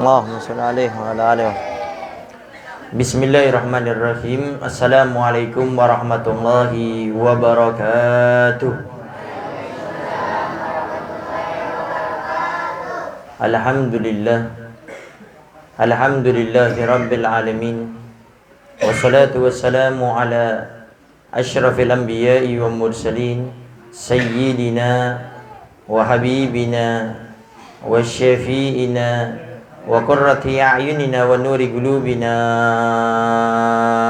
Allahumma shalli alaihi wa ala alihi. Bismillahirrahmanirrahim. Assalamualaikum warahmatullahi wabarakatuh. Alhamdulillahi rabbil alamin. Wassalatu wassalamu ala asyrafil anbiya'i wa mursalin sayyidina wa habibina wa syafi'ina wa qurrati a'yunina wa nuri qulubina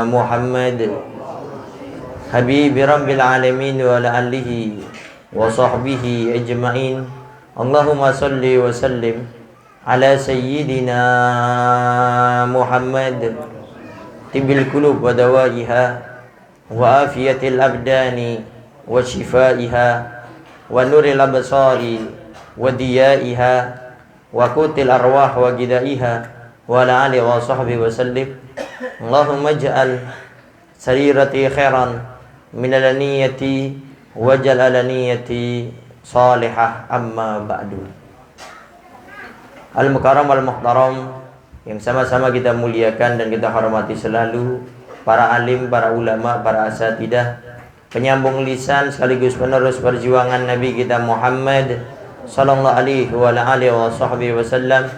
Muhammad habibi rabbil alamin wa ala alihi wa sahbihi ajma'in. Allahumma salli wa sallim ala sayyidina Muhammad tibbil qulub wa dawaiha wa afiyatil abdani wa shifaiha wa nuril absari wa diyaiha wa kutil arwah wa gidaiha wa ala alihi wa sahbihi wa sallim. Allahumma ij'al sarirati khairan min alaniyati waj'al alaniyati salihah, amma ba'du. Al-mukarram al-muhtaram yang sama-sama kita muliakan dan kita hormati selalu, para alim, para ulama, para asatidah, penyambung lisan sekaligus penerus perjuangan Nabi kita Muhammad sallallahu alaihi wa alihi wasallam,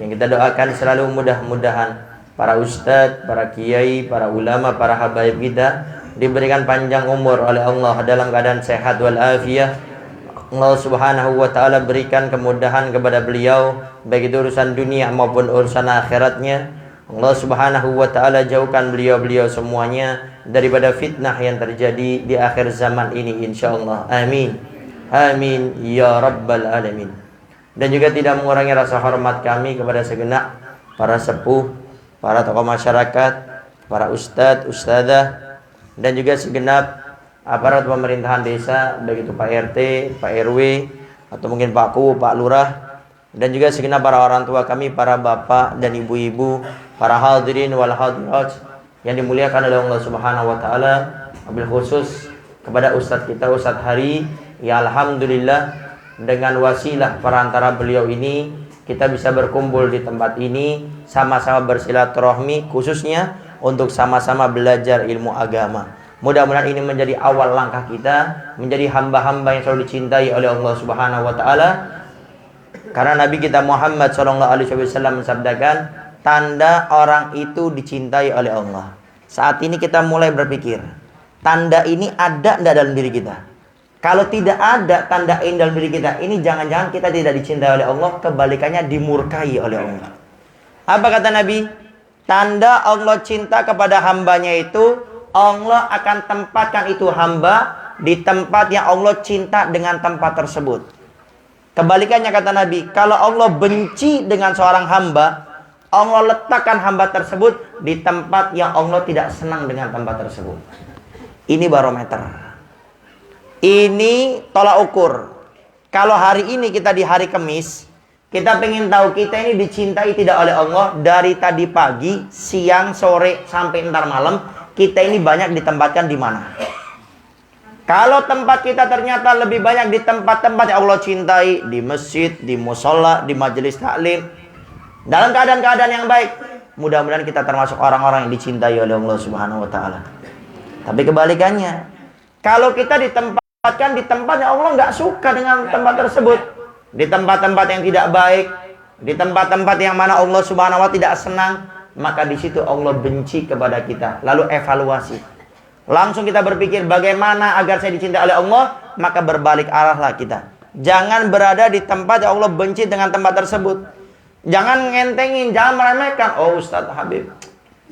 yang kita doakan selalu mudah-mudahan para ustadz, para kiai, para ulama, para habaib kita diberikan panjang umur oleh Allah dalam keadaan sehat wal afiyah. Allah subhanahu wa ta'ala berikan kemudahan kepada beliau baik itu urusan dunia maupun urusan akhiratnya. Allah subhanahu wa ta'ala jauhkan beliau-beliau semuanya daripada fitnah yang terjadi di akhir zaman ini, insyaallah. Amin. Amin ya rabbal alamin. Dan juga tidak mengurangi rasa hormat kami kepada segenap para sepuh, para tokoh masyarakat, para ustadz, ustadzah, dan juga segenap aparat pemerintahan desa, baik itu Pak RT, Pak RW, atau mungkin Pak Ku, Pak Lurah, dan juga segenap para orang tua kami, para bapak dan ibu-ibu, para hadirin wal hadirat yang dimuliakan oleh Allah subhanahu wa ta'ala. Wabil khusus kepada ustadz kita, Ustadz Hari, ya alhamdulillah dengan wasilah perantara beliau ini kita bisa berkumpul di tempat ini, sama-sama bersilaturahmi, khususnya untuk sama-sama belajar ilmu agama. Mudah-mudahan ini menjadi awal langkah kita menjadi hamba-hamba yang selalu dicintai oleh Allah subhanahu wa ta'ala. Karena Nabi kita Muhammad sallallahu alaihi wasallam mensabdakan, tanda orang itu dicintai oleh Allah. Saat ini kita mulai berpikir, tanda ini ada enggak dalam diri kita? Kalau tidak ada tanda ini dalam diri kita, ini jangan-jangan kita tidak dicintai oleh Allah, kebalikannya dimurkai oleh Allah. Apa kata Nabi? Tanda Allah cinta kepada hambanya itu, Allah akan tempatkan itu hamba di tempat yang Allah cinta dengan tempat tersebut. Kebalikannya kata Nabi, kalau Allah benci dengan seorang hamba, Allah letakkan hamba tersebut di tempat yang Allah tidak senang dengan tempat tersebut. Ini barometer. Ini tolak ukur. Kalau hari ini kita di hari Kamis, kita pengen tahu kita ini dicintai tidak oleh Allah dari tadi pagi, siang, sore, sampai ntar malam, kita ini banyak ditempatkan di mana? Kalau tempat kita ternyata lebih banyak di tempat-tempat yang Allah cintai, di masjid, di musola, di majelis taklim, dalam keadaan-keadaan yang baik, mudah-mudahan kita termasuk orang-orang yang dicintai oleh Allah subhanahu wa ta'ala. Tapi kebalikannya, kalau kita ditempatkan di tempat yang Allah nggak suka dengan tempat tersebut, di tempat-tempat yang tidak baik, di tempat-tempat yang mana Allah subhanahu wa ta'ala tidak senang, maka di situ Allah benci kepada kita. Lalu evaluasi, langsung kita berpikir bagaimana agar saya dicintai oleh Allah, maka berbalik arahlah kita. Jangan berada di tempat yang Allah benci dengan tempat tersebut. Jangan ngentengin, jangan meremehkan. Oh Ustadz Habib,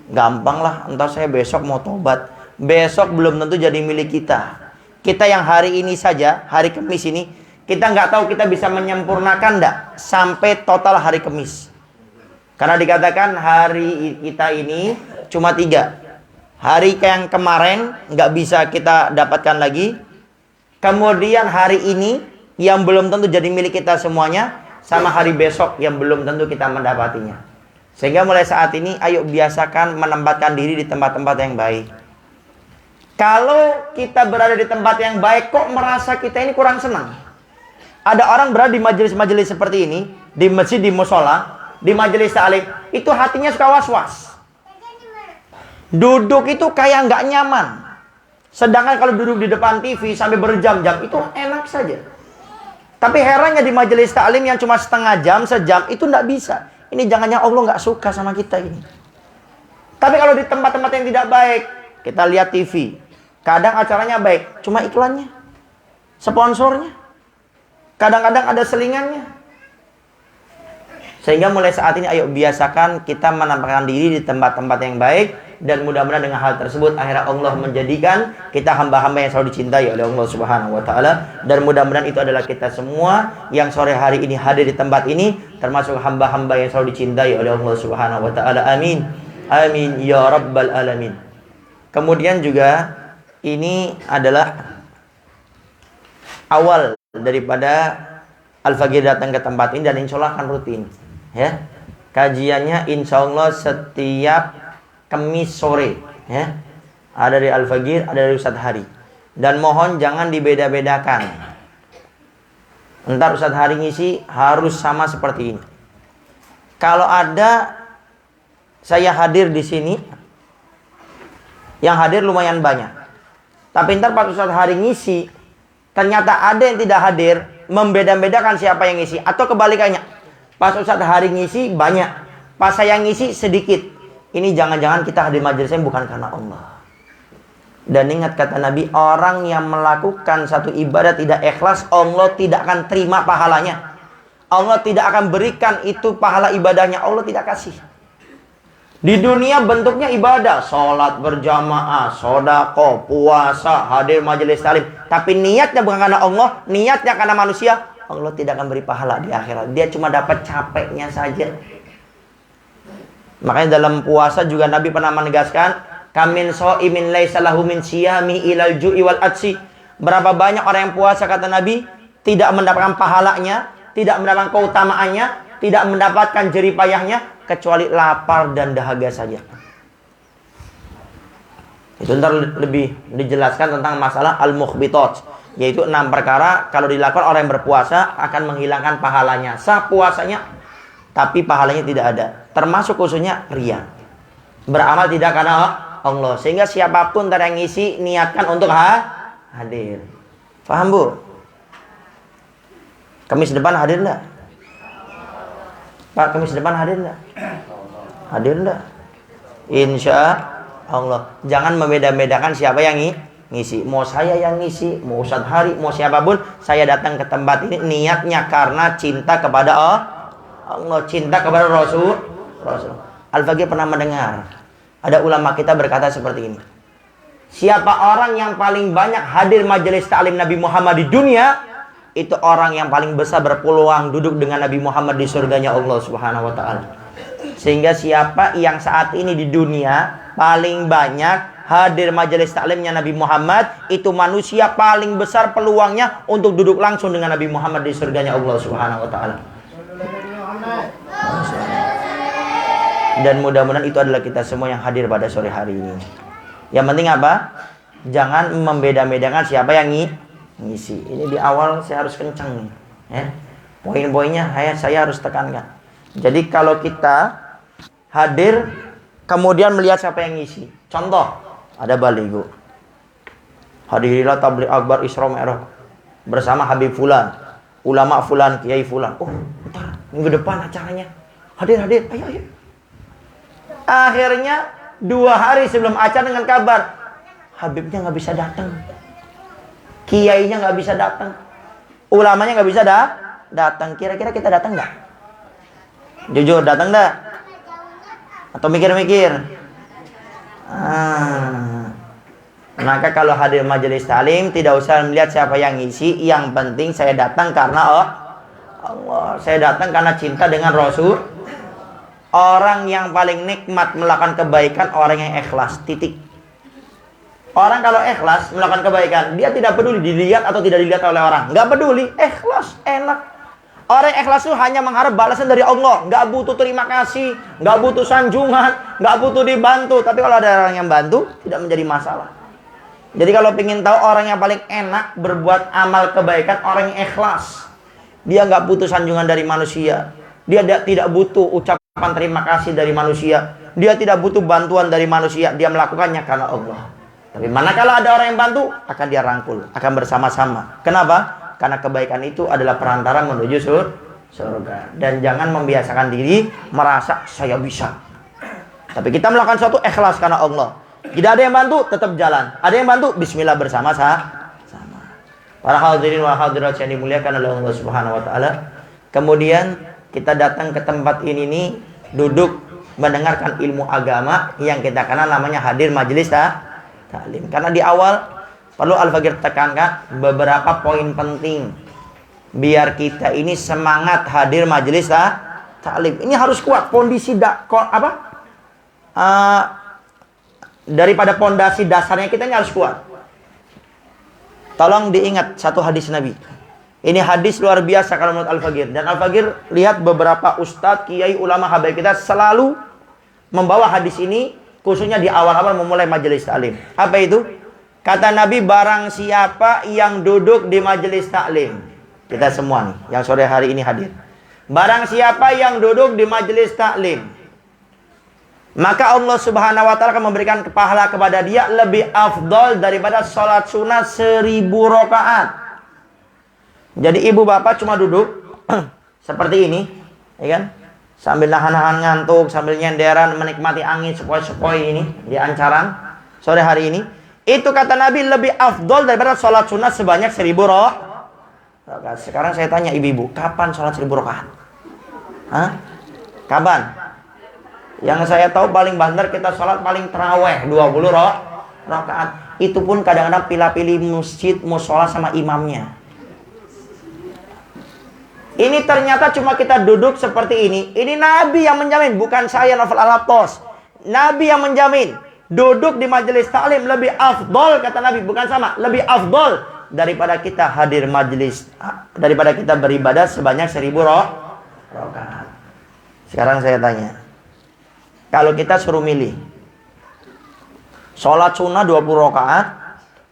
gampang lah, entar saya besok mau tobat. Besok belum tentu jadi milik kita. Kita yang hari ini saja, hari Kamis ini, kita nggak tahu kita bisa menyempurnakan enggak sampai total hari Kamis. Karena dikatakan hari kita ini cuma 3. Hari yang kemarin nggak bisa kita dapatkan lagi. Kemudian hari ini yang belum tentu jadi milik kita semuanya, sama hari besok yang belum tentu kita mendapatinya. Sehingga mulai saat ini ayo biasakan menempatkan diri di tempat-tempat yang baik. Kalau kita berada di tempat yang baik kok merasa kita ini kurang senang. Ada orang berada di majelis-majelis seperti ini, di masjid, di musola, di majelis taklim, itu hatinya suka was-was. Duduk itu kayak nggak nyaman. Sedangkan kalau duduk di depan TV sampai berjam-jam itu enak saja. Tapi herannya di majelis taklim yang cuma setengah jam, sejam, itu nggak bisa. Ini jangannya Allah nggak suka sama kita ini. Tapi kalau di tempat-tempat yang tidak baik, kita lihat TV. Kadang acaranya baik, cuma iklannya, sponsornya. Kadang-kadang ada selingannya. Sehingga mulai saat ini ayo biasakan kita menampakkan diri di tempat-tempat yang baik. Dan mudah-mudahan dengan hal tersebut akhirnya Allah menjadikan kita hamba-hamba yang selalu dicintai oleh Allah Subhanahu wa Ta'ala. Dan mudah-mudahan itu adalah kita semua yang sore hari ini hadir di tempat ini, termasuk hamba-hamba yang selalu dicintai oleh Allah Subhanahu wa Ta'ala. Amin. Amin ya rabbal alamin. Kemudian juga ini adalah awal daripada Al-Fagir datang ke tempat ini, dan insya Allah akan rutin ya. Kajiannya insya Allah setiap Kamis sore ya. Ada dari Al-Fagir, ada dari Ustadz Hari. Dan mohon jangan dibeda-bedakan. Entar Ustadz Hari ngisi harus sama seperti ini. Kalau ada saya hadir di sini, yang hadir lumayan banyak. Tapi ntar pas Ustadz Hari ngisi, ternyata ada yang tidak hadir, membeda-bedakan siapa yang ngisi. Atau kebalikannya, pas Ustadz Hari ngisi banyak, pas saya ngisi sedikit. Ini jangan-jangan kita hadir majelisnya bukan karena Allah. Dan ingat kata Nabi, orang yang melakukan satu ibadah tidak ikhlas, Allah tidak akan terima pahalanya. Allah tidak akan berikan itu pahala ibadahnya, Allah tidak kasih. Di dunia bentuknya ibadah, sholat berjamaah, sedekah, puasa, hadir majelis taklim. Tapi niatnya bukan karena Allah, niatnya karena manusia, Allah tidak akan beri pahala di akhirat. Dia cuma dapat capeknya saja. Makanya dalam puasa juga Nabi pernah menegaskan, kamin shaimin laisa lahu min siyami ilal ju'i wal atsi. Berapa banyak orang yang puasa kata Nabi tidak mendapatkan pahalanya, tidak mendapatkan keutamaannya, tidak mendapatkan jerih payahnya kecuali lapar dan dahaga saja. Itu ntar lebih dijelaskan tentang masalah al-mukhbitat, yaitu 6 perkara kalau dilakukan orang yang berpuasa akan menghilangkan pahalanya. Sah puasanya tapi pahalanya tidak ada. Termasuk khususnya riya. Beramal tidak karena Allah. Sehingga siapapun yang ngisi niatkan untuk hadir. Paham Bu? Kamis depan hadir enggak? Pak, Kamis depan hadir enggak? Hadir enggak? Insya Allah. Jangan membeda-bedakan siapa yang ngisi. Mau saya yang ngisi, mau Ustadz Hari, mau siapapun, saya datang ke tempat ini niatnya karena cinta kepada Allah, cinta kepada Rasul. Al-Fagir pernah mendengar ada ulama kita berkata seperti ini. Siapa orang yang paling banyak hadir majelis taklim Nabi Muhammad di dunia, itu orang yang paling besar berpeluang duduk dengan Nabi Muhammad di surganya Allah Subhanahu wa Ta'ala. Sehingga siapa yang saat ini di dunia paling banyak hadir majelis taklimnya Nabi Muhammad, itu manusia paling besar peluangnya untuk duduk langsung dengan Nabi Muhammad di surganya Allah Subhanahu wa Ta'ala. Dan mudah-mudahan itu adalah kita semua yang hadir pada sore hari ini. Yang penting apa? Jangan membeda-bedakan siapa yang ngisi. Ini di awal saya harus kencang nih ya. Poin-poinnya saya harus tekankan. Jadi kalau kita hadir kemudian melihat siapa yang ngisi. Contoh, ada baligo, hadirilah tabligh akbar Isra Mi'raj bersama Habib Fulan, ulama Fulan, Kiai Fulan. Oh, ntar minggu depan acaranya. Hadir, ayo. Akhirnya 2 hari sebelum acara dengan kabar, Habibnya nggak bisa datang, Kiainya nggak bisa datang, ulamanya nggak bisa datang. Kira-kira kita datang nggak? Jujur, datang nggak? Atau mikir-mikir? Maka kalau hadir majelis taklim tidak usah melihat siapa yang ngisi, yang penting saya datang karena Allah, saya datang karena cinta dengan Rasul. Orang yang paling nikmat melakukan kebaikan orang yang ikhlas, titik. Orang kalau ikhlas melakukan kebaikan, dia tidak peduli dilihat atau tidak dilihat oleh orang, nggak peduli, ikhlas, enak. Orang yang ikhlas itu hanya mengharap balasan dari Allah, nggak butuh terima kasih, nggak butuh sanjungan, nggak butuh dibantu. Tapi kalau ada orang yang bantu, tidak menjadi masalah. Jadi kalau ingin tahu orang yang paling enak berbuat amal kebaikan, orang yang ikhlas. Dia nggak butuh sanjungan dari manusia, Dia tidak butuh ucapan terima kasih dari manusia. Dia tidak butuh bantuan dari manusia. Dia melakukannya karena Allah. Tapi manakala ada orang yang bantu, akan dia rangkul, akan bersama-sama. Kenapa? Karena kebaikan itu adalah perantara menuju surga. Dan jangan membiasakan diri merasa saya bisa. Tapi kita melakukan sesuatu ikhlas karena Allah. Tidak ada yang bantu, tetap jalan. Ada yang bantu, bismillah bersama-sama. Para hadirin wa hadirat yang dimuliakan oleh Allah Subhanahu wa taala. Kemudian kita datang ke tempat ini nih, duduk mendengarkan ilmu agama yang kita kenal namanya hadir majelis taklim. Karena di awal perlu Al-Fakir tekankan beberapa poin penting biar kita ini semangat hadir majelis taklim. Ini harus kuat kondisi daripada pondasi dasarnya kita ini harus kuat. Tolong diingat satu hadis Nabi. Ini hadis luar biasa kalau menurut Al-Fakir. Dan Al-Fakir lihat beberapa ustadz, kiai, ulama, habaib kita selalu membawa hadis ini, khususnya di awal-awal memulai majelis taklim. Apa itu? Kata Nabi, barang siapa yang duduk di majelis taklim. Kita semua nih, yang sore hari ini hadir. Barang siapa yang duduk di majelis taklim, maka Allah Subhanahu wa ta'ala akan memberikan pahala kepada dia lebih afdol daripada sholat sunnah 1000 rakaat. Jadi ibu bapak cuma duduk seperti ini, ya kan? Sambil nahan-nahan ngantuk, sambil nyenderan, menikmati angin sepoi-sepoi ini di Ancaran sore hari ini. Itu kata Nabi lebih afdol daripada sholat sunnah sebanyak 1000 rakaat. Sekarang saya tanya ibu-ibu, kapan sholat 1000 rakaat? Hah? Kapan? Yang saya tahu paling banter kita sholat paling terawih 20 rakaat. Itu pun kadang-kadang pilih-pilih masjid, musola sama imamnya. Ini ternyata cuma kita duduk seperti ini. Ini Nabi yang menjamin, bukan saya Novel Al-Aptos. Nabi yang menjamin duduk di majelis taklim lebih afdol, kata Nabi, bukan sama, lebih afdol daripada kita hadir majelis, daripada kita beribadah sebanyak 1000 rakaat. Sekarang saya tanya, kalau kita suruh milih sholat sunnah 20 rakaat,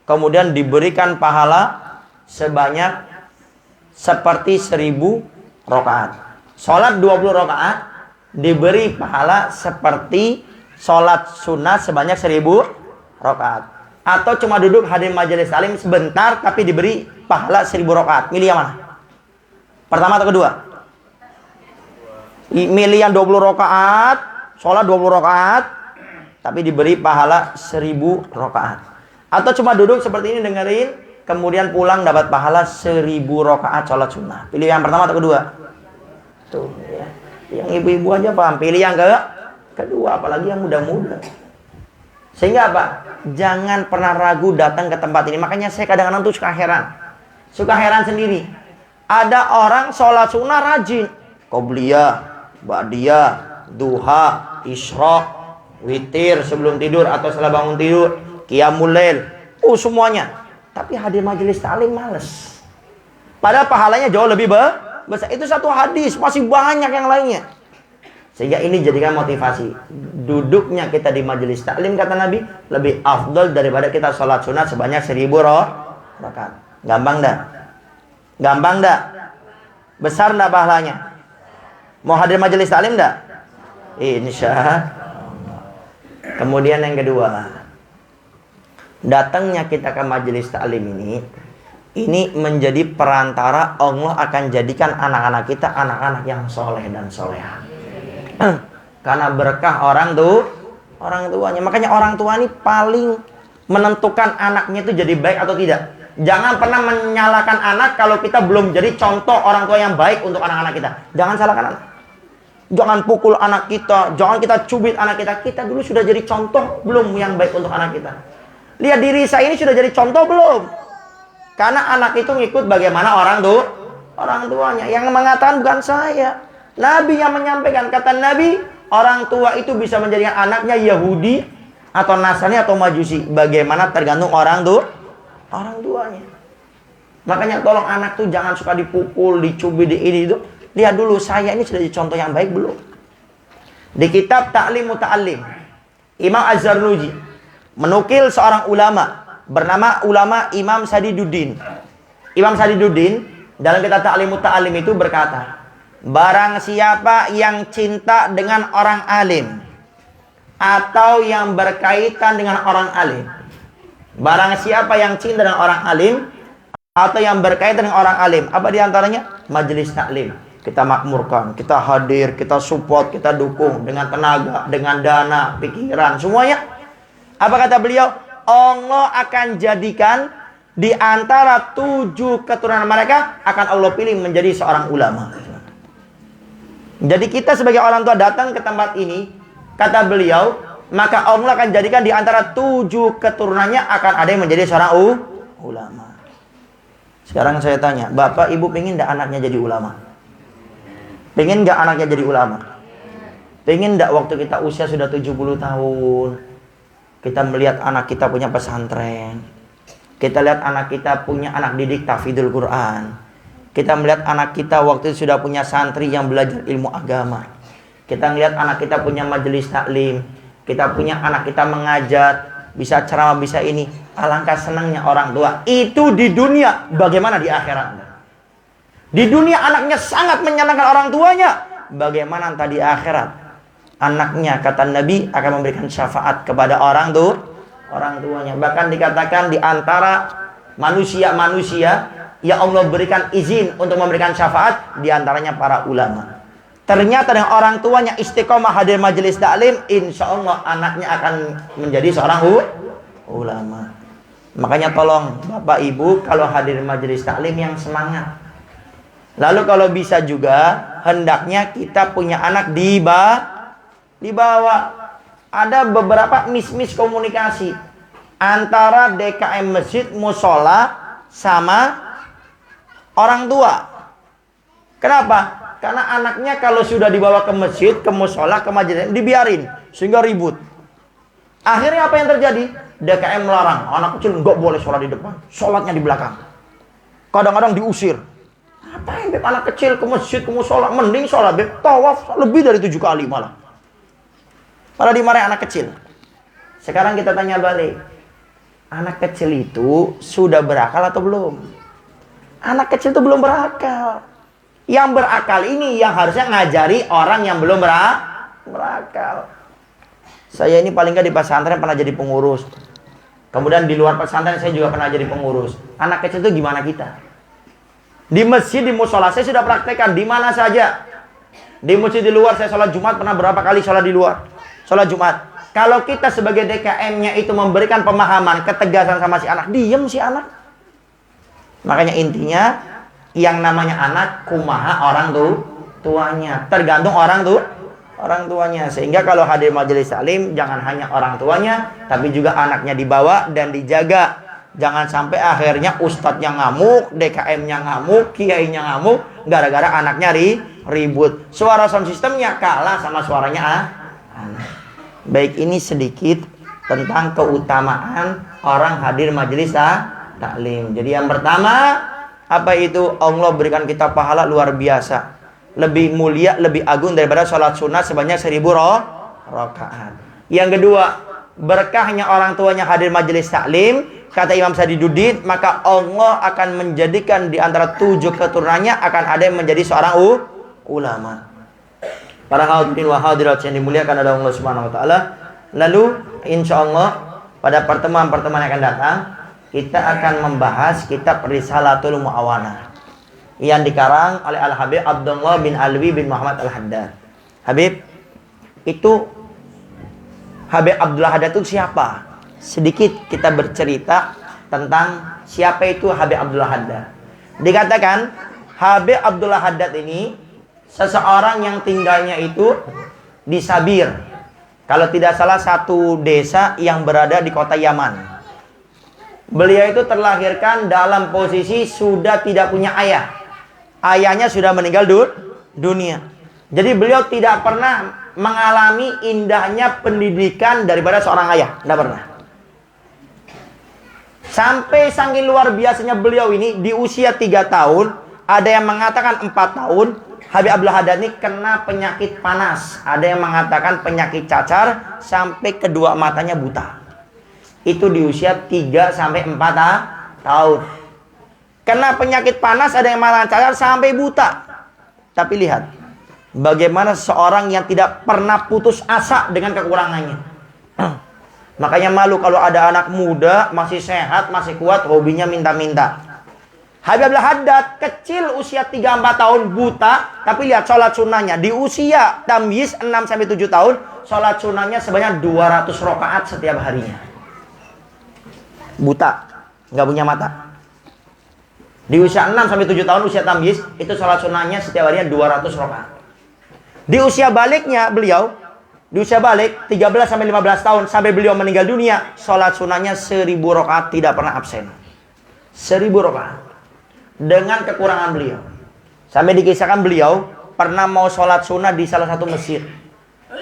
kemudian diberikan pahala sebanyak seperti 1000 rakaat. Sholat 20 rakaat diberi pahala seperti sholat sunnah sebanyak 1000 rakaat. Atau cuma duduk hadir majelis taklim sebentar tapi diberi pahala 1000 rakaat. Milih yang mana? Pertama atau kedua? Milih yang 20 rakaat. Sholat 20 rakaat tapi diberi pahala 1000 rakaat. Atau cuma duduk seperti ini dengerin, kemudian pulang dapat pahala 1000 rakaat sholat sunnah. Pilih yang pertama atau kedua? Tuh ya. Yang ibu-ibu aja paham. Pilih yang kedua, apalagi yang muda-muda. Sehingga apa? Jangan pernah ragu datang ke tempat ini. Makanya saya kadang-kadang tuh suka heran sendiri. Ada orang sholat sunnah rajin, qobliyah, ba'diyah, duha, isyraq, witir sebelum tidur atau setelah bangun tidur, qiyamul lail, semuanya. Tapi hadir majelis taklim males. Padahal pahalanya jauh lebih besar. Itu satu hadis, masih banyak yang lainnya. Sehingga ini jadikan motivasi. Duduknya kita di majelis taklim, kata Nabi, lebih afdol daripada kita sholat sunat sebanyak 1000 rakaat. Gampang dah? Gampang dah? Besar dah pahalanya? Mau hadir majelis taklim dah? Insya Allah. Kemudian yang kedua, datangnya kita ke majelis taklim ini menjadi perantara Allah akan jadikan anak-anak kita anak-anak yang soleh dan soleha. Karena berkah orang tuanya. Makanya orang tua ini paling menentukan anaknya itu jadi baik atau tidak. Jangan pernah menyalahkan anak kalau kita belum jadi contoh orang tua yang baik untuk anak-anak kita. Jangan salahkan anak. Jangan pukul anak kita, jangan kita cubit anak kita. Kita dulu sudah jadi contoh belum yang baik untuk anak kita? Lihat diri saya ini sudah jadi contoh belum? Karena anak itu ngikut bagaimana orang tuanya. Yang mengatakan bukan saya. Nabi yang menyampaikan. Kata Nabi, orang tua itu bisa menjadikan anaknya Yahudi atau Nasrani atau Majusi. Bagaimana tergantung orang tuanya. Makanya tolong anak tuh jangan suka dipukul, dicubit, di ini itu. Lihat dulu saya ini sudah jadi contoh yang baik belum? Di kitab Ta'lim Muta'allim, Imam Az-Zarnuji menukil seorang ulama bernama ulama Imam Sadiduddin. Imam Sadiduddin dalam kitab Ta'lim Muta'allim itu berkata, Barang siapa yang cinta dengan orang alim atau yang berkaitan dengan orang alim. Barang siapa yang cinta dengan orang alim atau yang berkaitan dengan orang alim. Apa diantaranya? Majelis taklim. Kita makmurkan, kita hadir, kita support, kita dukung dengan tenaga, dengan dana, pikiran, semuanya. Apa kata beliau? Allah akan jadikan di antara 7 keturunan mereka akan Allah pilih menjadi seorang ulama. Jadi kita sebagai orang tua datang ke tempat ini, kata beliau, maka Allah akan jadikan di antara 7 keturunannya akan ada yang menjadi seorang ulama. Sekarang saya tanya, Bapak Ibu pengen enggak anaknya jadi ulama? Pengen enggak anaknya jadi ulama? Pengen enggak waktu kita usia sudah 70 tahun, kita melihat anak kita punya pesantren, kita lihat anak kita punya anak didik tahfidzul Quran, kita melihat anak kita waktu itu sudah punya santri yang belajar ilmu agama, kita melihat anak kita punya majelis taklim, kita punya anak kita mengajar, bisa ceramah, bisa ini. Alangkah senangnya orang tua. Itu di dunia, bagaimana di akhirat? Di dunia anaknya sangat menyenangkan orang tuanya. Bagaimana nanti di akhirat? Anaknya, kata Nabi, akan memberikan syafaat kepada orang tuanya. Bahkan dikatakan di antara manusia-manusia yang Allah berikan izin untuk memberikan syafaat, di antaranya para ulama. Ternyata dengan orang tuanya istiqomah hadir majelis taklim, insya Allah anaknya akan menjadi seorang ulama. Makanya tolong Bapak Ibu kalau hadir majelis taklim yang semangat. Lalu kalau bisa juga hendaknya kita punya anak dibawa. Ada beberapa miskomunikasi antara DKM masjid, musola sama orang tua. Kenapa? Karena anaknya kalau sudah dibawa ke masjid, ke musola, ke majelis, dibiarin sehingga ribut. Akhirnya apa yang terjadi? DKM melarang anak kecil nggak boleh sholat di depan, sholatnya di belakang. Kadang-kadang diusir. Ngapain beb anak kecil ke masjid, ke musola? Mending sholat beb tawaf lebih dari 7 kali malah. Malah dimarahin anak kecil. Sekarang kita tanya balik, anak kecil itu sudah berakal atau belum? Anak kecil itu belum berakal. Yang berakal ini yang harusnya ngajari orang yang belum berakal. Saya ini paling nggak di pesantren pernah jadi pengurus. Kemudian di luar pesantren saya juga pernah jadi pengurus. Anak kecil itu gimana kita? Di masjid, di musola saya sudah praktekkan di mana saja. Di masjid di luar saya sholat Jumat pernah berapa kali sholat di luar. Sholat Jumat. Kalau kita sebagai DKM-nya itu memberikan pemahaman, ketegasan sama si anak, diem si anak. Makanya intinya yang namanya anak kumaha orang tuanya. Tergantung orang tuanya. Sehingga kalau hadir majelis taklim jangan hanya orang tuanya, tapi juga anaknya dibawa dan dijaga. Jangan sampai akhirnya ustadznya ngamuk, DKM-nya ngamuk, kiainya ngamuk, gara-gara anaknya ribut. Suara sound systemnya kalah sama suaranya anak. Baik, ini sedikit tentang keutamaan orang hadir majelis taklim. Jadi yang pertama, apa itu? Allah berikan kita pahala luar biasa. Lebih mulia, lebih agung daripada sholat sunat sebanyak 1000 rakaat. Yang kedua, berkahnya orang tuanya hadir majelis taklim. Kata Imam Sadiduddin, maka Allah akan menjadikan di antara 7 keturunannya akan ada yang menjadi seorang ulama. Para hadirin wa hadirat yang dimuliakan oleh Allah Subhanahu wa taala. Lalu insyaallah pada pertemuan-pertemuan yang akan datang kita akan membahas kitab Risalatul Mu'awanah yang dikarang oleh Al-Habib Abdullah bin Alwi bin Muhammad Al-Haddad. Habib itu Habib Abdullah Haddad itu siapa? Sedikit kita bercerita tentang siapa itu Habib Abdullah Haddad. Dikatakan Habib Abdullah Haddad ini seseorang yang tinggalnya itu di Sabir. Kalau tidak salah satu desa yang berada di kota Yaman. Beliau itu terlahirkan dalam posisi sudah tidak punya ayah. Ayahnya sudah meninggal dunia. Jadi beliau tidak pernah mengalami indahnya pendidikan daripada seorang ayah. Tidak pernah. Sampai saking luar biasanya beliau ini di usia 3 tahun, ada yang mengatakan 4 tahun, Habib Abdullah Haddad ini kena penyakit panas. Ada yang mengatakan penyakit cacar sampai kedua matanya buta. Itu di usia 3 sampai 4 tahun. Kena penyakit panas, ada yang mengatakan cacar sampai buta. Tapi lihat, bagaimana seorang yang tidak pernah putus asa dengan kekurangannya. Makanya malu kalau ada anak muda, masih sehat, masih kuat, hobinya minta-minta. Habib Abdul Haddad kecil usia 3-4 tahun buta, tapi lihat sholat sunnahnya di usia tamyiz 6-7 tahun, sholat sunnahnya sebanyak 200 rakaat setiap harinya. Buta, nggak punya mata. Di usia 6-7 tahun usia tamyiz itu sholat sunnahnya setiap harinya 200 rakaat. Di usia baliknya beliau, di usia balik 13-15 tahun sampai beliau meninggal dunia, sholat sunnahnya 1000 rakaat tidak pernah absen. 1000 rakaat. Dengan kekurangan beliau, sampai dikisahkan beliau pernah mau sholat sunnah di salah satu masjid,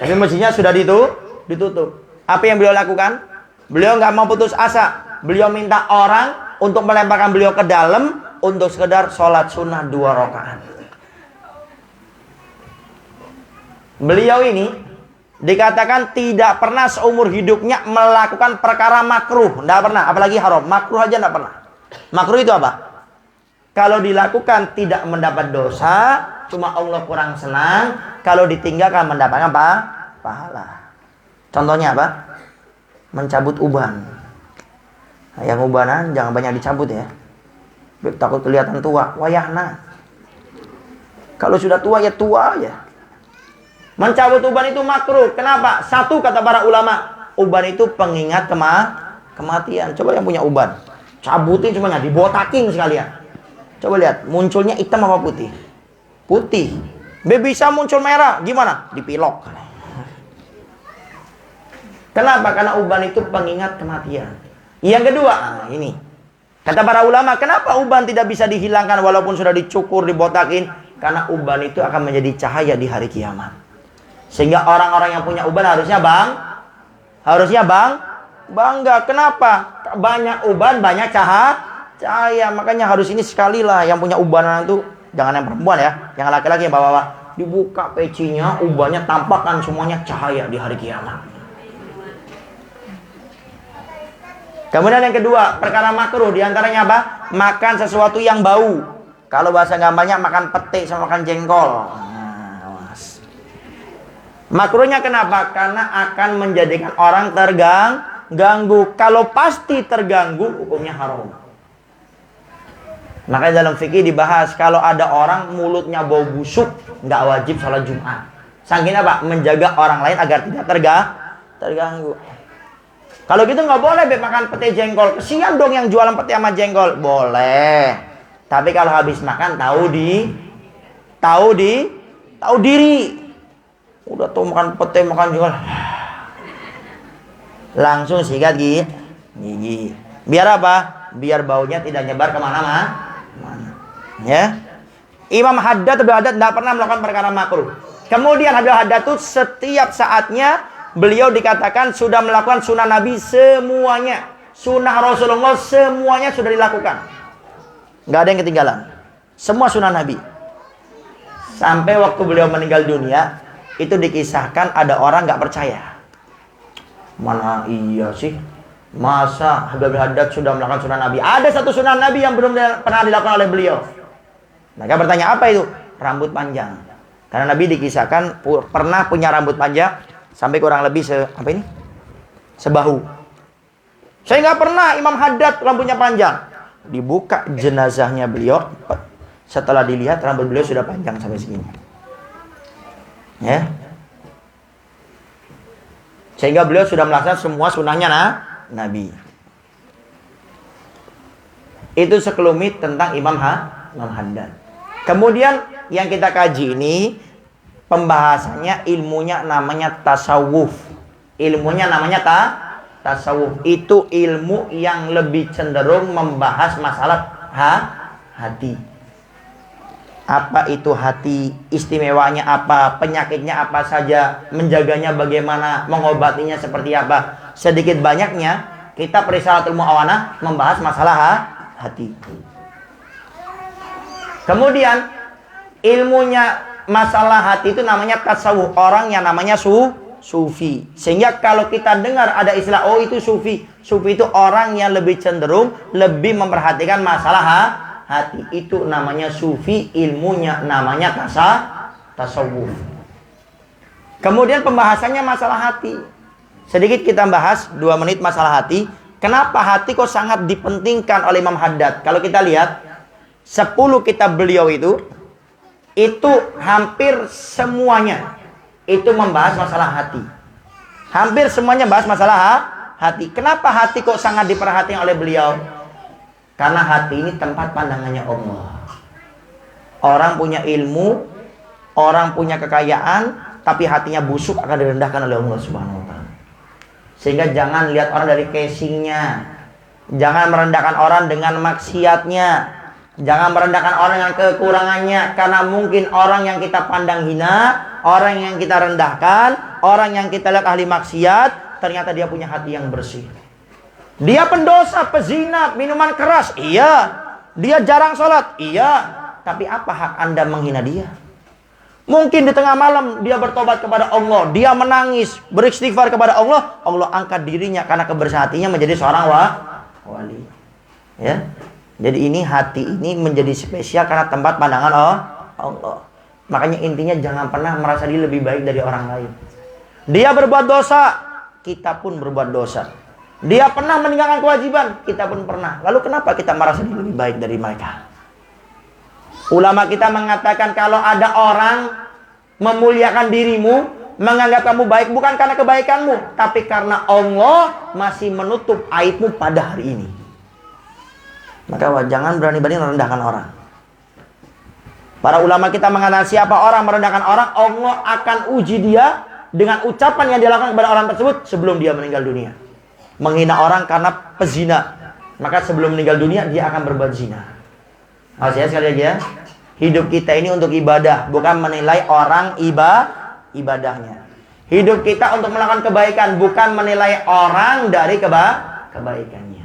tapi masjidnya sudah ditutup. Apa yang beliau lakukan? Beliau nggak mau putus asa. Beliau minta orang untuk melemparkan beliau ke dalam untuk sekedar sholat sunnah 2 rakaat. Beliau ini dikatakan tidak pernah seumur hidupnya melakukan perkara makruh, tidak pernah, apalagi haram. Makruh aja tidak pernah. Makruh itu apa? Kalau dilakukan tidak mendapat dosa, cuma Allah kurang senang. Kalau ditinggalkan mendapatkan apa? Pahala. Contohnya apa? Mencabut uban. Nah, yang ubanan jangan banyak dicabut ya. Takut kelihatan tua. Wayahna. Kalau sudah tua ya tua aja. Mencabut uban itu makruh. Kenapa? Satu kata para ulama, uban itu pengingat kematian. Coba yang punya uban, cabutin semuanya, dibotakin sekalian. Coba lihat, munculnya hitam apa putih? Putih. Bisa muncul merah, gimana? Dipilok. Kenapa? Karena uban itu pengingat kematian. Yang kedua, ini. Kata para ulama, kenapa uban tidak bisa dihilangkan walaupun sudah dicukur, dibotakin? Karena uban itu akan menjadi cahaya di hari kiamat. Sehingga orang-orang yang punya uban harusnya bangga. Kenapa? Banyak uban, banyak cahaya. Makanya harus ini sekali lah yang punya ubanan itu, jangan yang perempuan ya, yang laki-laki yang bawa dibuka pecinya, ubannya tampakkan semuanya cahaya di hari kiamat. Kemudian yang kedua, perkara makruh diantaranya apa? Makan sesuatu yang bau. Kalau bahasa gampangnya makan pete sama makan jengkol. Makruhnya kenapa? Karena akan menjadikan orang terganggu. Kalau pasti terganggu, hukumnya haram. Makanya dalam fikih dibahas, kalau ada orang mulutnya bau busuk, nggak wajib sholat Jumat. Saking apa? Menjaga orang lain agar tidak terganggu. Kalau gitu nggak boleh makan pete jengkol. Kesian dong yang jualan pete sama jengkol. Boleh. Tapi kalau habis makan tahu diri. Udah tuh makan pete, makan jengkol, langsung sikat gigi. Biar apa? Biar baunya tidak nyebar kemana-mana. Ya, Imam Haddad tidak pernah melakukan perkara makruh. Kemudian Habib Haddad itu setiap saatnya beliau dikatakan sudah melakukan sunnah Nabi semuanya, sunnah Rasulullah semuanya sudah dilakukan, nggak ada yang ketinggalan, semua sunnah Nabi. Sampai waktu beliau meninggal dunia itu dikisahkan ada orang nggak percaya. Mana iya sih? Masa Habib Haddad sudah melakukan sunnah Nabi? Ada satu sunnah Nabi yang belum pernah dilakukan oleh beliau. Mereka bertanya, apa itu? Rambut panjang. Karena Nabi dikisahkan pernah punya rambut panjang sampai kurang lebih sebahu. Saya nggak pernah Imam Haddad rambutnya panjang. Dibuka jenazahnya beliau, setelah dilihat rambut beliau sudah panjang sampai segini. Ya. Sehingga beliau sudah melaksanakan semua sunnahnya Nabi. Itu sekelumit tentang Imam Haddad. Kemudian yang kita kaji ini pembahasannya, ilmunya namanya tasawuf. Ilmunya namanya tasawuf. Itu ilmu yang lebih cenderung membahas masalah hati. Apa itu hati, istimewanya apa, penyakitnya apa saja, menjaganya bagaimana, mengobatinya seperti apa. Sedikit banyaknya kita Risalatul Mu'awanah membahas masalah hati. Kemudian ilmunya masalah hati itu namanya tasawuf. Orang yang namanya sufi. Sehingga kalau kita dengar ada istilah, oh itu sufi. Sufi itu orang yang lebih cenderung lebih memperhatikan masalah hati. Itu namanya sufi, ilmunya namanya tasawuf. Kemudian pembahasannya masalah hati. Sedikit kita bahas 2 menit masalah hati. Kenapa hati kok sangat dipentingkan oleh Imam Haddad? Kalau kita lihat 10 kitab beliau itu hampir semuanya itu membahas masalah hati. Hampir semuanya bahas masalah hati. Kenapa hati kok sangat diperhatikan oleh beliau? Karena hati ini tempat pandangannya Allah. Orang punya ilmu, orang punya kekayaan, tapi hatinya busuk akan direndahkan oleh Allah Subhanahu wa taala. Sehingga jangan lihat orang dari casingnya. Jangan merendahkan orang dengan maksiatnya. Jangan merendahkan orang yang kekurangannya. Karena mungkin orang yang kita pandang hina, orang yang kita rendahkan, orang yang kita lihat ahli maksiat, ternyata dia punya hati yang bersih. Dia pendosa, pezina, minuman keras. Iya. Dia jarang sholat. Iya. Tapi apa hak Anda menghina dia? Mungkin di tengah malam dia bertobat kepada Allah, dia menangis, beristighfar kepada Allah, Allah angkat dirinya karena kebersihan hatinya menjadi seorang wali. Ya. Jadi ini hati ini menjadi spesial karena tempat pandangan Allah. Makanya intinya jangan pernah merasa dia lebih baik dari orang lain. Dia berbuat dosa, kita pun berbuat dosa. Dia pernah meninggalkan kewajiban, kita pun pernah. Lalu kenapa kita merasa dia lebih baik dari mereka? Ulama kita mengatakan kalau ada orang memuliakan dirimu, menganggap kamu baik bukan karena kebaikanmu, tapi karena Allah masih menutup aibmu pada hari ini. Maka jangan berani-berani merendahkan orang. Para ulama kita mengatakan siapa orang merendahkan orang, Allah akan uji dia dengan ucapan yang dilakukan kepada orang tersebut sebelum dia meninggal dunia. Menghina orang karena pezina, maka sebelum meninggal dunia dia akan berbuat zina. Maksudnya sekali lagi ya, hidup kita ini untuk ibadah, bukan menilai orang ibadahnya. Hidup kita untuk melakukan kebaikan, bukan menilai orang dari kebaikannya.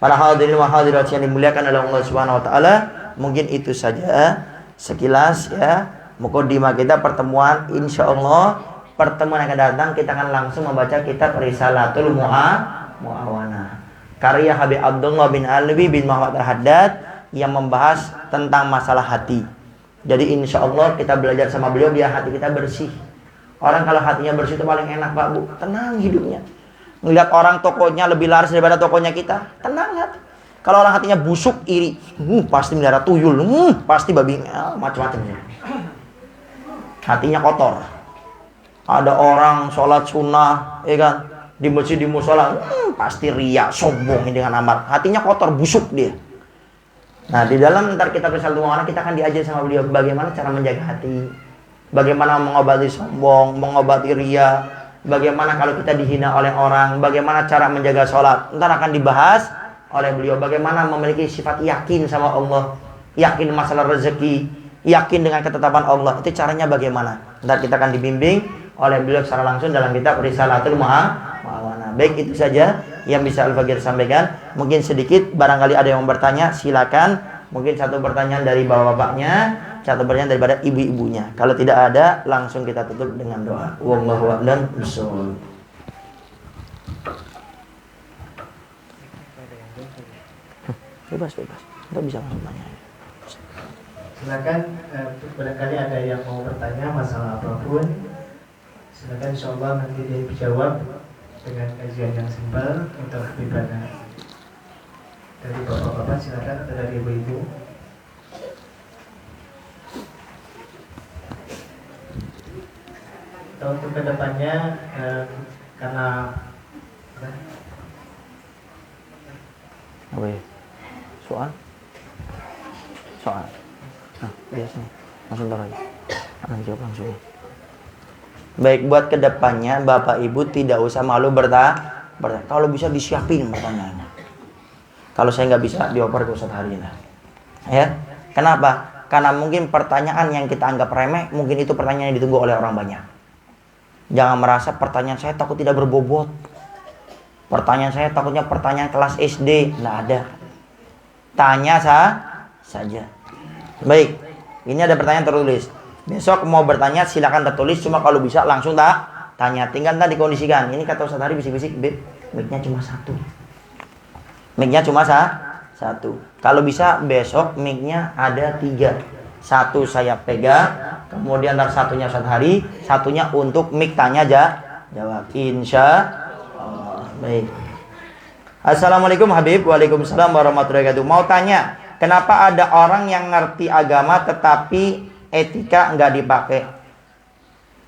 Para hadirin wa hadirat yang dimuliakan oleh Allah Subhanahu wa taala, mungkin itu saja sekilas ya mukadimah kita pertemuan. Insyaallah pertemuan yang akan datang kita akan langsung membaca kitab Risalatul Mu'awanah karya Habib Abdullah bin Alwi bin Muhammad Al-Haddad yang membahas tentang masalah hati. Jadi insya Allah kita belajar sama beliau biar hati kita bersih. Orang kalau hatinya bersih itu paling enak Pak Bu, tenang hidupnya. Ngelihat orang tokonya lebih laris daripada tokonya kita, tenang hati. Kalau orang hatinya busuk, iri, pasti melihara tuyul, pasti babi, macam-macam. Hatinya kotor. Ada orang sholat sunnah, ya kan, di masjid di musola, pasti riya, sombong dengan amat. Hatinya kotor, busuk dia. Nah di dalam ntar kita Risalatul Mu'awanah kita akan diajar sama beliau bagaimana cara menjaga hati, bagaimana mengobati sombong, mengobati riya, bagaimana kalau kita dihina oleh orang, bagaimana cara menjaga sholat. Ntar akan dibahas oleh beliau bagaimana memiliki sifat yakin sama Allah, yakin masalah rezeki, yakin dengan ketetapan Allah. Itu caranya bagaimana. Ntar kita akan dibimbing oleh beliau secara langsung dalam kitab Risalatul Mu'awanah. Baik, itu saja yang bisa Al-Fakir sampaikan. Mungkin sedikit barangkali ada yang bertanya, silakan. Mungkin satu pertanyaan dari bapak-bapaknya, satu pertanyaan daripada ibu-ibunya. Kalau tidak ada, langsung kita tutup dengan doa. Wallahu a'lam bishawab. Bebas. Kita bisa langsung tanya. Silakan, barangkali ada yang mau bertanya masalah apapun. Silakan, insyaallah nanti dia dijawab dengan kajian yang simpel untuk ibadah. Dari bapak-bapak silakan, atau dari ibu-ibu. Untuk kedepannya karena apa ya? Soal? Nah, biasanya langsung taruh aja. Akan jawab langsung. Baik, buat kedepannya Bapak Ibu tidak usah malu bertanya. Kalau bisa disiapin pertanyaannya. Kalau saya nggak bisa dioper ke Ustaz Harina. Ya, kenapa? Karena mungkin pertanyaan yang kita anggap remeh, mungkin itu pertanyaan yang ditunggu oleh orang banyak. Jangan merasa pertanyaan saya takut tidak berbobot. Pertanyaan saya takutnya pertanyaan kelas SD. Nggak ada. Tanya saja. Baik, ini ada pertanyaan tertulis. Besok mau bertanya silakan tertulis, cuma kalau bisa langsung tanya. Tinggal tadi dikondisikan. Ini kata Ustaz Hari bisik-bisik, mic-nya cuma satu. Mic-nya cuma Satu. Kalau bisa besok mic-nya ada 3. Satu saya pegang, kemudian ntar satunya Ustaz Hari, satunya untuk mic tanya jawab. Insya Allah. Baik. Assalamualaikum Habib. Waalaikumsalam warahmatullahi wabarakatuh. Mau tanya, kenapa ada orang yang ngerti agama tetapi etika nggak dipakai?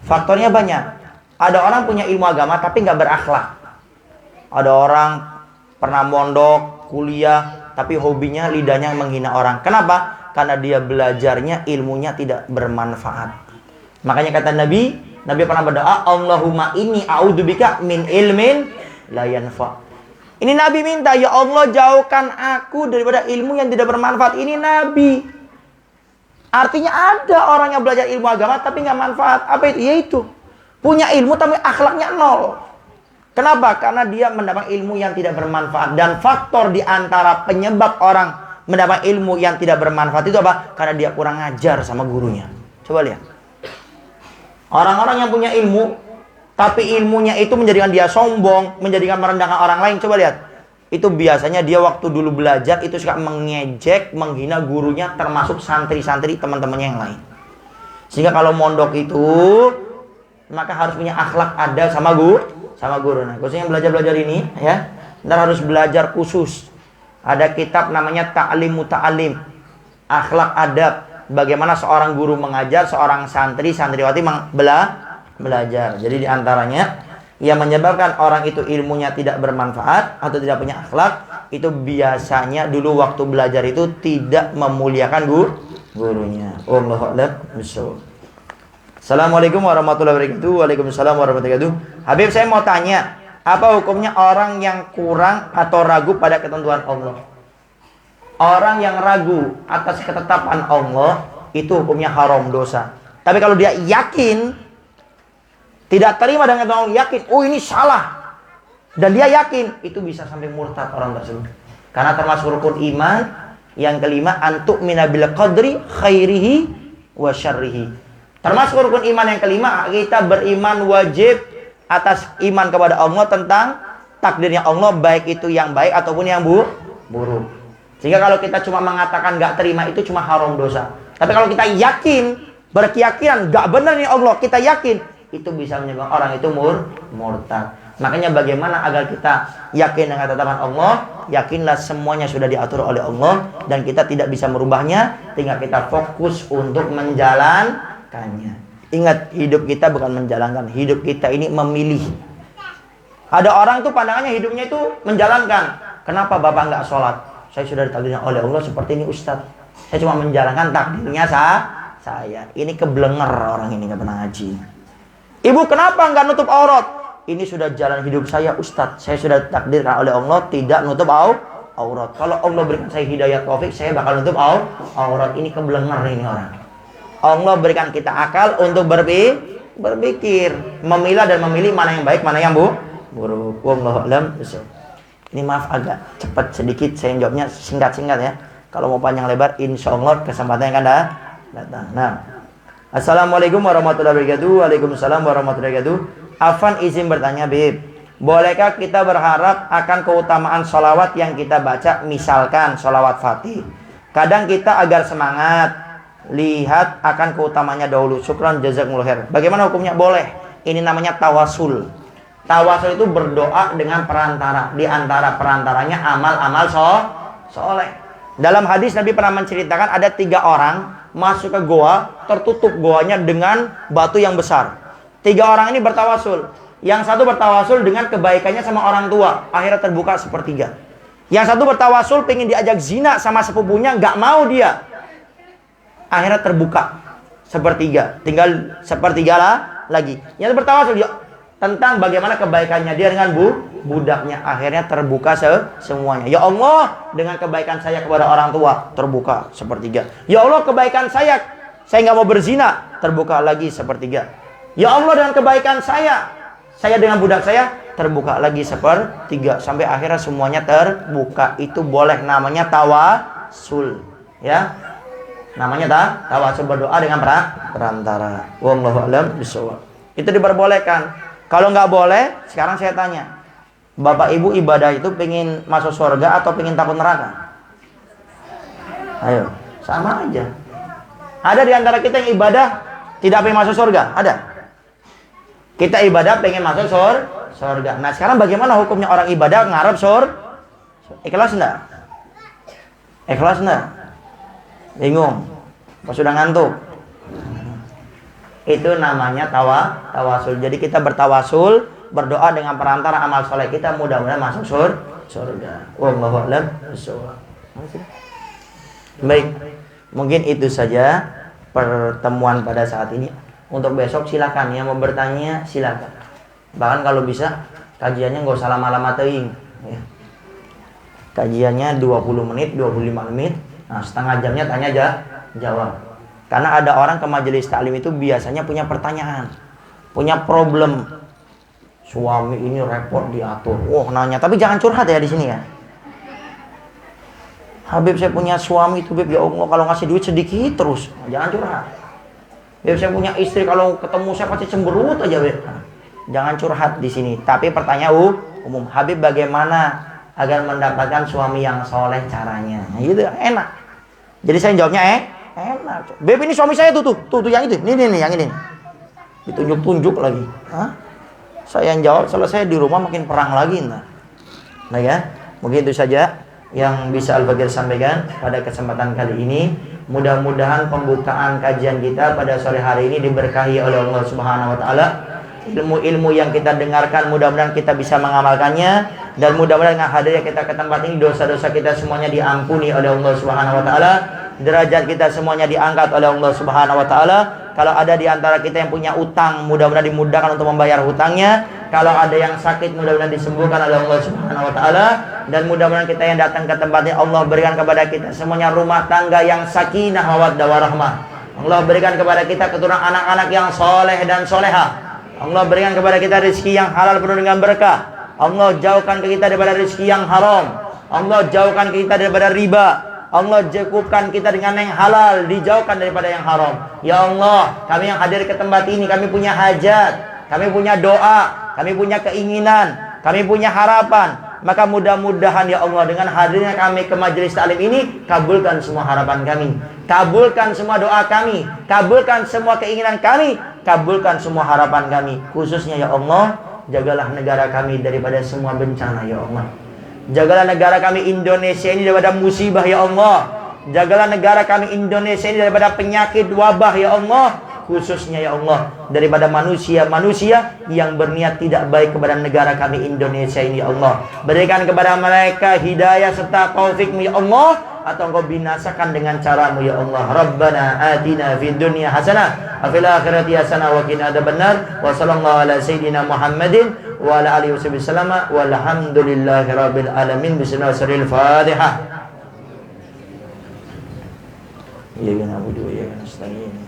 Faktornya banyak. Ada orang punya ilmu agama tapi nggak berakhlak. Ada orang pernah mondok, kuliah, tapi hobinya lidahnya menghina orang. Kenapa? Karena dia belajarnya ilmunya tidak bermanfaat. Makanya kata Nabi pernah berdoa, Allahumma inni a'udzubika min ilmin la yanfa. Ini Nabi minta, ya Allah jauhkan aku daripada ilmu yang tidak bermanfaat. Ini Nabi. Artinya ada orang yang belajar ilmu agama tapi nggak manfaat. Apa itu? Yaitu punya ilmu tapi akhlaknya nol. Kenapa? Karena dia mendapat ilmu yang tidak bermanfaat. Dan faktor di antara penyebab orang mendapat ilmu yang tidak bermanfaat itu apa? Karena dia kurang ajar sama gurunya. Coba lihat. Orang-orang yang punya ilmu, tapi ilmunya itu menjadikan dia sombong, menjadikan merendahkan orang lain. Coba lihat. Itu biasanya dia waktu dulu belajar itu suka mengejek, menghina gurunya, termasuk santri-santri teman-temannya yang lain. Sehingga kalau mondok itu, maka harus punya akhlak adab sama guru. Nah, khususnya yang belajar ini ya, ntar harus belajar khusus. Ada kitab namanya Ta'lim Muta'alim, akhlak adab. Bagaimana seorang guru mengajar, seorang santriwati belajar. Jadi diantaranya yang menyebabkan orang itu ilmunya tidak bermanfaat atau tidak punya akhlak, itu biasanya dulu waktu belajar itu tidak memuliakan gurunya. Wallahu a'lam bishawab. Assalamualaikum warahmatullahi wabarakatuh. Waalaikumsalam warahmatullahi wabarakatuh. Habib, saya mau tanya, apa hukumnya orang yang kurang atau ragu pada ketentuan Allah? Orang yang ragu atas ketetapan Allah itu hukumnya haram, dosa. Tapi kalau dia yakin, tidak terima dengan ketentuan Allah, yakin, oh ini salah, dan dia yakin, itu bisa sampai murtad orang tersebut. Karena termasuk rukun iman yang kelima, antuk minabil qadri khairihi wa syarrihi. Termasuk rukun iman yang kelima, kita beriman wajib atas iman kepada Allah tentang takdirnya Allah, baik itu yang baik ataupun yang buruk. Sehingga kalau kita cuma mengatakan gak terima, itu cuma haram, dosa. Tapi kalau kita yakin, berkeyakinan gak benar nih Allah, kita yakin, itu bisa menyebabkan orang itu murtad. Makanya bagaimana agar kita yakin dengan ketetapan Allah? Yakinlah semuanya sudah diatur oleh Allah dan kita tidak bisa merubahnya, tinggal kita fokus untuk menjalankannya. Ingat, hidup kita bukan menjalankan, hidup kita ini memilih. Ada orang tuh pandangannya hidupnya itu menjalankan. Kenapa Bapak nggak sholat? Saya sudah ditakdirkan oleh Allah seperti ini Ustadz. Saya cuma menjalankan takdirnya saya. Ini keblenger orang ini, nggak pernah ngaji. Ibu kenapa nggak nutup aurat? Ini sudah jalan hidup saya Ustadz. Saya sudah ditakdirkan oleh Allah tidak nutup aurat. Kalau Allah berikan saya hidayah taufik, saya bakal nutup aurat. Ini keblenger ini orang. Allah berikan kita akal untuk berpikir, memilah dan memilih mana yang baik, mana yang buruk. Wallahu a'lam bishawab. Ini maaf agak cepat sedikit saya jawabnya, singkat-singkat ya. Kalau mau panjang lebar, insya Allah kesempatannya akan datang. Nah, assalamualaikum warahmatullahi wabarakatuh. Waalaikumsalam warahmatullahi wabarakatuh. Afan izin bertanya, Bib, bolehkah kita berharap akan keutamaan sholawat yang kita baca, misalkan sholawat Fatih? Kadang kita agar semangat lihat akan keutamanya dahulu. Syukran jazakumullah khair. Bagaimana hukumnya? Boleh. Ini namanya tawasul. Tawasul itu berdoa dengan perantara. Di antara perantaranya amal-amal soleh. Dalam hadis Nabi pernah menceritakan ada 3 orang masuk ke goa, tertutup goanya dengan batu yang besar. 3 orang ini bertawasul. Yang satu bertawasul dengan kebaikannya sama orang tua, akhirnya terbuka sepertiga. Yang satu bertawasul pengen diajak zina sama sepupunya, nggak mau dia, akhirnya terbuka sepertiga. Tinggal sepertiga lagi. Yang bertawasul tentang bagaimana kebaikannya dia dengan budaknya, akhirnya terbuka semuanya. Ya Allah, dengan kebaikan saya kepada orang tua, terbuka sepertiga. Ya Allah, kebaikan saya nggak mau berzina, terbuka lagi sepertiga. Ya Allah, dengan kebaikan saya dengan budak saya, terbuka lagi sepertiga. Sampai akhirnya semuanya terbuka. Itu boleh, namanya tawasul. Ya, namanya tawasul, berdoa dengan perantara. Wallahu a'lam bishawab. Itu diperbolehkan. Kalau nggak boleh, sekarang saya tanya, Bapak Ibu ibadah itu pengen masuk surga atau pengen takut neraka? Ayo, sama aja. Ada di antara kita yang ibadah tidak pengen masuk surga? Ada. Kita ibadah pengen masuk surga. Nah, sekarang bagaimana hukumnya orang ibadah ngarep ikhlas enggak? Ikhlas enggak? Bingung? Pas sudah ngantuk? Itu namanya tawasul. Jadi kita bertawasul, berdoa dengan perantara amal soleh kita, mudah-mudahan masuk surga. Wallahu a'lam bishawab. Baik, mungkin itu saja pertemuan pada saat ini. Untuk besok silakan, yang mau bertanya silakan. Bahkan kalau bisa kajiannya nggak usah lama-lama teing. Ya. Kajiannya 20 menit, 25 menit. Nah, setengah jamnya tanya jawab. Karena ada orang ke majelis taklim itu biasanya punya pertanyaan, punya problem. Suami ini repot diatur. Nanya, tapi jangan curhat ya di sini ya. Habib, saya punya suami itu, Beb, ya Allah, kalau ngasih duit sedikit terus. Jangan curhat. Beb, saya punya istri, kalau ketemu saya pasti cemberut aja, Beb. Jangan curhat di sini. Tapi pertanyaan umum, Habib bagaimana agar mendapatkan suami yang soleh caranya? Nah, gitu, enak. Jadi saya jawabnya enak. Beb, ini suami saya tuh yang itu. Nih yang ini. Ditunjuk-tunjuk lagi. Hah? Saya yang jawab, selesai di rumah makin perang lagi. Nah ya, mungkin itu saja yang bisa Al-Bagir sampaikan pada kesempatan kali ini. Mudah-mudahan pembukaan kajian kita pada sore hari ini diberkahi oleh Allah Subhanahu wa taala. Ilmu-ilmu yang kita dengarkan mudah-mudahan kita bisa mengamalkannya, dan mudah-mudahan dengan hadirnya kita ke tempat ini dosa-dosa kita semuanya diampuni oleh Allah Subhanahu wa taala. Derajat kita semuanya diangkat oleh Allah Subhanahu wa taala. Kalau ada di antara kita yang punya utang, mudah-mudahan dimudahkan untuk membayar hutangnya. Kalau ada yang sakit, mudah-mudahan disembuhkan oleh Allah Subhanahu wa taala. Dan mudah-mudahan kita yang datang ke tempat ini, Allah berikan kepada kita semuanya rumah tangga yang sakinah, mawaddah warahmah. Allah berikan kepada kita keturunan anak-anak yang soleh dan soleha. Allah berikan kepada kita rezeki yang halal penuh dengan berkah. Allah jauhkan ke kita daripada rezeki yang haram. Allah jauhkan ke kita daripada riba. Allah cukupkan kita dengan yang halal, dijauhkan daripada yang haram. Ya Allah, kami yang hadir ke tempat ini, kami punya hajat, kami punya doa, kami punya keinginan, kami punya harapan. Maka mudah-mudahan ya Allah, dengan hadirnya kami ke majelis taklim ini, kabulkan semua harapan kami, kabulkan semua doa kami, kabulkan semua keinginan kami, kabulkan semua harapan kami. Khususnya ya Allah, jagalah negara kami daripada semua bencana ya Allah. Jagalah negara kami Indonesia ini daripada musibah ya Allah. Jagalah negara kami Indonesia ini daripada penyakit wabah ya Allah. Khususnya ya Allah, daripada manusia-manusia yang berniat tidak baik kepada negara kami Indonesia ini ya Allah. Berikan kepada mereka hidayah serta taufik-Mu ya Allah, atau Engkau binasakan dengan caramu ya Allah. Rabbana atina fid dunya hasanah wa fil akhirati hasanah wa qina adzabannar. Wa sallallahu ala sayyidina Muhammadin wa ala alihi wasallam. Walhamdulillahi rabbil alamin. Bismillahirrahmanirrahim. Iyyaka na'budu wa iyyaka nasta'in.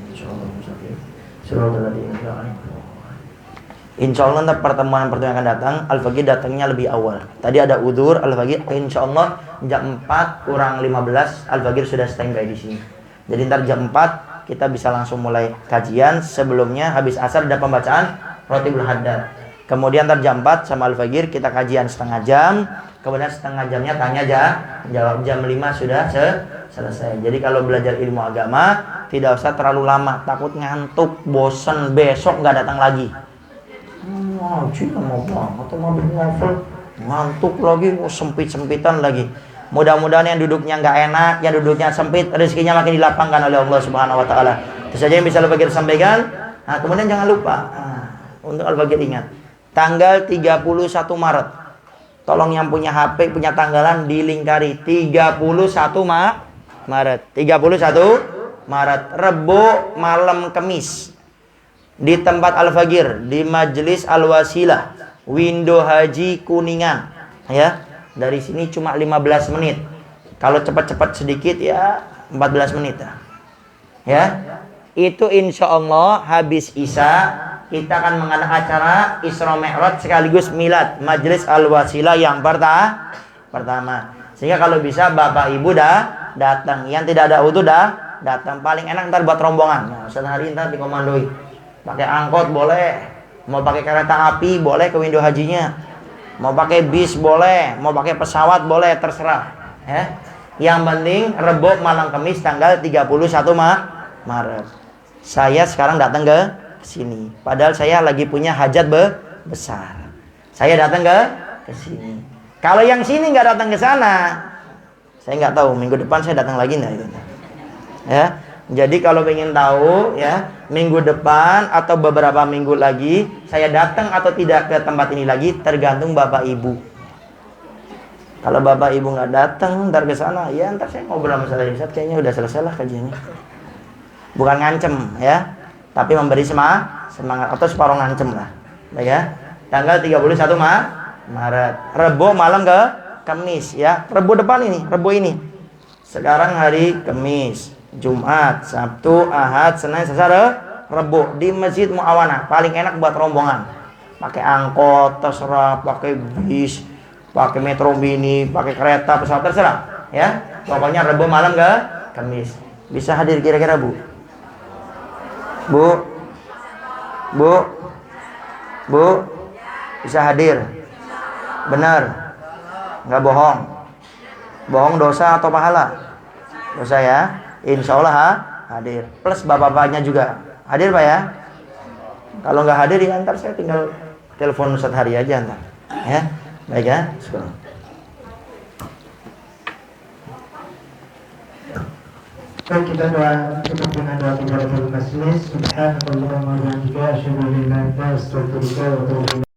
Insya Allah pertemuan yang akan datang Al-Faqih datangnya lebih awal. Tadi ada udzur Al-Faqih, insya Allah jam 4 kurang 15 Al-Faqih sudah standby di sini. Jadi ntar jam 4 kita bisa langsung mulai kajian. Sebelumnya habis asar ada pembacaan Rotibul Haddad. Kemudian ntar jam 4 sama Al-Faqih kita kajian setengah jam. Kemudian setengah jamnya tanya jawab. Jam 5 sudah selesai. Jadi kalau belajar ilmu agama tidak usah terlalu lama, takut ngantuk, bosan, besok nggak datang lagi. Ngaji lama banget, mau novel, ngantuk lagi, sempit-sempitan lagi. Mudah-mudahan yang duduknya nggak enak, yang duduknya sempit, rezekinya makin dilapangkan oleh Allah Subhanahu Wa Taala. Itu saja yang bisa Al-Bagir sampaikan. Nah, kemudian jangan lupa, untuk Al-Bagir ingat, tanggal 31 Maret. Tolong yang punya HP, punya tanggalan dilingkari 31 Maret. 31 Maret, Rebo malam Kemis, di tempat Al-Faqih, di Majelis Al-Wasilah, Window Haji Kuningan. Ya, dari sini cuma 15 menit. Kalau cepat-cepat sedikit ya 14 menit. Ya, itu insya Allah habis Isya kita akan mengadakan acara Isra Mi'raj sekaligus milad Majelis Al-Wasilah yang pertama. Sehingga kalau bisa Bapak Ibu datang. Yang tidak ada utuh datang. Paling enak ntar buat rombongan. Nah, sehari ntar dikomandoi. Pakai angkot boleh, mau pakai kereta api boleh ke window hajinya, mau pakai bis boleh, mau pakai pesawat boleh, terserah. Ya. Yang penting Rebo malam Kamis tanggal 31 Maret. Saya sekarang datang ke sini. Padahal saya lagi punya hajat besar. Saya datang ke sini. Kalau yang sini nggak datang ke sana, saya nggak tahu minggu depan saya datang lagi nggak itu. Ya. Jadi kalau ingin tahu ya, minggu depan atau beberapa minggu lagi saya datang atau tidak ke tempat ini lagi tergantung Bapak Ibu. Kalau Bapak Ibu nggak datang ntar ke sana, ya ntar saya ngobrol sama saya Ustaz, kayaknya udah selesai lah kajiannya. Bukan ngancem ya, tapi memberi semangat atau separuh ngancem lah. Baik ya. Tanggal 31 Maret. Rebo malam ke Kamis ya. Rebo depan ini, Rebo ini. Sekarang hari Kamis, Jumat, Sabtu, Ahad, Senin, Selasa, Rebo di Masjid Muawana. Paling enak buat rombongan. Pakai angkot, terserah, pakai bis, pakai metro mini, pakai kereta, pesawat terserah, ya. Pokoknya Rebo malam ke Kamis. Bisa hadir kira-kira, Bu? Bu, bisa hadir? Benar? Nggak bohong? Bohong dosa atau pahala? Dosa ya. Insya Allah hadir. Plus bapak-bapaknya juga hadir Pak ya. Kalau nggak hadir ya ntar saya tinggal telepon Ustaz Hari aja ntar. Ya, baik ya. Baik, kita tutup dengan doa kepada majelis. Subhanallah wa bihamdihi, asyhadu an la ilaha illa anta, astaghfiruka wa atubu ilaik.